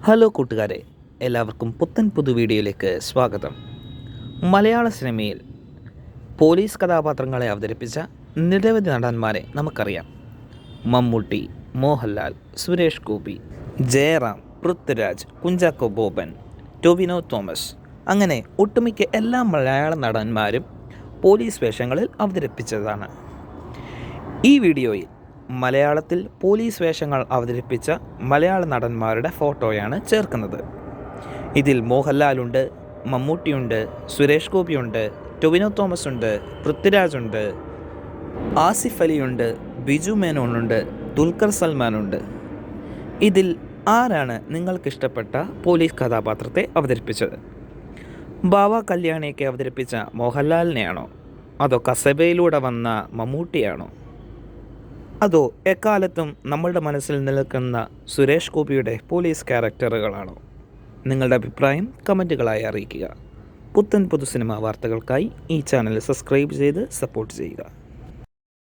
Hello കൂട്ടുകാരെ, എല്ലാവർക്കും പുത്തൻ പുതു വീഡിയോയിലേക്ക് സ്വാഗതം. മലയാള സിനിമയിൽ പോലീസ് കഥാപാത്രങ്ങളെ അവതരിപ്പിച്ച നിരവധി നടന്മാരെ നമുക്കറിയാം. മമ്മൂട്ടി, മോഹൻലാൽ, സുരേഷ് ഗോപി, ജയറാം, പൃഥ്വിരാജ്, കുഞ്ചാക്കോ ബോബൻ, ടൊവിനോ തോമസ്, അങ്ങനെ ഒട്ടുമിക്ക എല്ലാ മലയാള നടന്മാരും പോലീസ് വേഷങ്ങളിൽ അവതരിപ്പിച്ചതാണ്. ഈ വീഡിയോയിൽ മലയാളത്തിൽ പോലീസ് വേഷങ്ങൾ അവതരിപ്പിച്ച മലയാള നടന്മാരുടെ ഫോട്ടോയാണ് ചേർക്കുന്നത്. ഇതിൽ മോഹൻലാലുണ്ട്, മമ്മൂട്ടിയുണ്ട്, സുരേഷ് ഗോപിയുണ്ട്, ടൊവിനോ തോമസ് ഉണ്ട്, പൃഥ്വിരാജുണ്ട്, ആസിഫ് അലിയുണ്ട്, ബിജു മേനോനുണ്ട്, ദുൽഖർ സൽമാനുണ്ട്. ഇതിൽ ആരാണ് നിങ്ങൾക്കിഷ്ടപ്പെട്ട പോലീസ് കഥാപാത്രത്തെ അവതരിപ്പിച്ചത്? ബാവ കല്യാണിയൊക്കെ അവതരിപ്പിച്ച മോഹൻലാലിനെയാണോ, അതോ കസബയിലൂടെ വന്ന മമ്മൂട്ടിയാണോ, അതോ എക്കാലത്തും നമ്മളുടെ മനസ്സിൽ നിൽക്കുന്ന സുരേഷ് ഗോപിയുടെ പോലീസ് ക്യാരക്ടറുകളാണോ? നിങ്ങളുടെ അഭിപ്രായം കമൻറ്റുകളായി അറിയിക്കുക. പുത്തൻ പുതു സിനിമാ വാർത്തകൾക്കായി ഈ ചാനൽ സബ്സ്ക്രൈബ് ചെയ്ത് സപ്പോർട്ട് ചെയ്യുക.